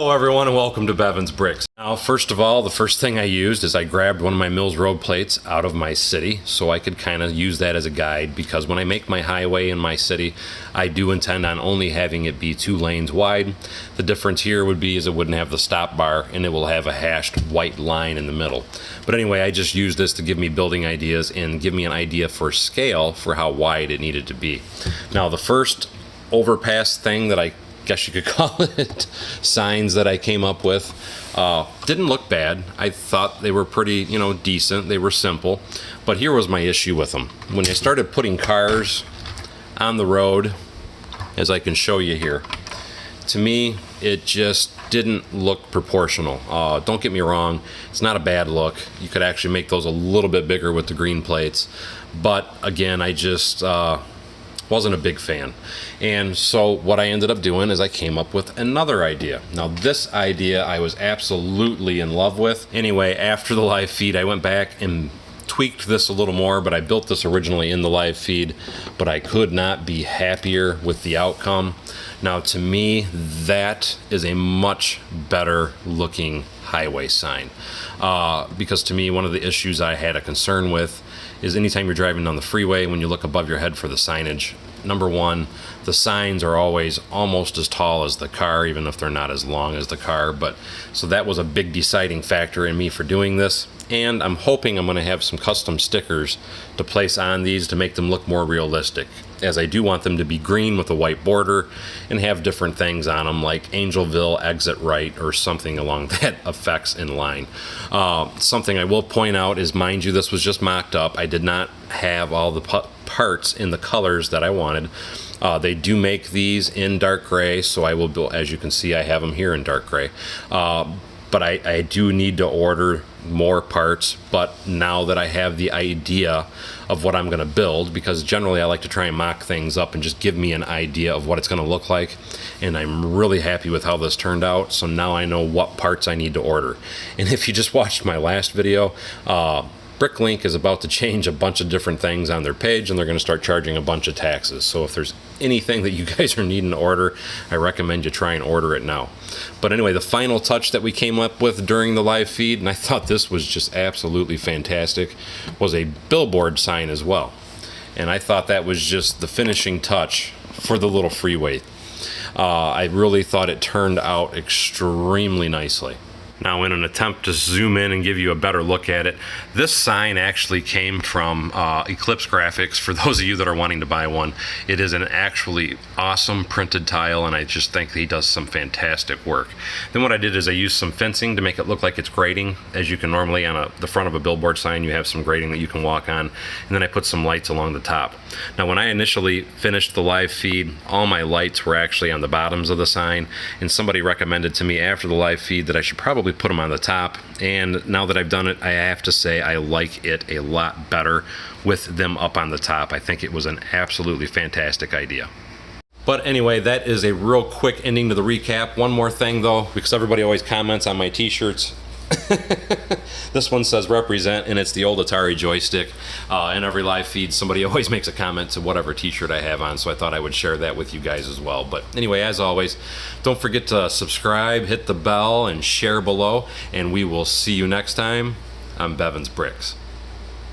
Hello everyone and welcome to Bevins Bricks. Now first of all, the first thing I used is I grabbed one of my Mills Road plates out of my city so I could kind of use that as a guide, because when I make my highway in my city I do intend on only having it be 2 lanes wide. The difference here would be is it wouldn't have the stop bar and it will have a hashed white line in the middle. But anyway, I just used this to give me building ideas and give me an idea for scale for how wide it needed to be. Now the first overpass thing that I guess you could call it, signs that I came up with, didn't look bad. I thought they were pretty, decent. They were simple. But here was my issue with them. When I started putting cars on the road, as I can show you here, to me, it just didn't look proportional. Don't get me wrong, it's not a bad look. You could actually make those a little bit bigger with the green plates. But again, I just wasn't a big fan. And so what I ended up doing is I came up with another idea. Now this idea I was absolutely in love with. Anyway, after the live feed I went back and tweaked this a little more, but I built this originally in the live feed, but I could not be happier with the outcome. Now to me, that is a much better looking highway sign. Because to me, one of the issues I had a concern with is anytime you're driving down the freeway, when you look above your head for the signage, number one, the signs are always almost as tall as the car, even if they're not as long as the car. But so that was a big deciding factor in me for doing this. And I'm hoping I'm going to have some custom stickers to place on these to make them look more realistic, as I do want them to be green with a white border and have different things on them like Angelville exit right or something along that effects in line. Something I will point out is, mind you, this was just mocked up. I did not have all the parts in the colors that I wanted. They do make these in dark gray, so I will build, as you can see, I have them here in dark gray. But I do need to order more parts. But now that I have the idea of what I'm going to build, because generally I like to try and mock things up and just give me an idea of what it's going to look like, and I'm really happy with how this turned out. So now I know what parts I need to order. And if you just watched my last video, Bricklink is about to change a bunch of different things on their page, and they're going to start charging a bunch of taxes. So if there's anything that you guys are needing to order, I recommend you try and order it now. But anyway, the final touch that we came up with during the live feed, and I thought this was just absolutely fantastic, was a billboard sign as well. And I thought that was just the finishing touch for the little freeway. I really thought it turned out extremely nicely. Now, in an attempt to zoom in and give you a better look at it, this sign actually came from Eclipse Graphics. For those of you that are wanting to buy one, it is an actually awesome printed tile, and I just think he does some fantastic work. Then what I did is I used some fencing to make it look like it's grading. As you can normally on the front of a billboard sign, you have some grading that you can walk on, and then I put some lights along the top. Now, when I initially finished the live feed, all my lights were actually on the bottoms of the sign, and somebody recommended to me after the live feed that I should probably put them on the top. And now that I've done it, I have to say I like it a lot better with them up on the top. I think it was an absolutely fantastic idea. But anyway, that is a real quick ending to the recap. One more thing though, because everybody always comments on my t-shirts. This one says represent, and it's the old Atari joystick. In every live feed, somebody always makes a comment to whatever t-shirt I have on, so I thought I would share that with you guys as well. But anyway, as always, don't forget to subscribe, hit the bell, and share below, and we will see you next time on Bevins Bricks.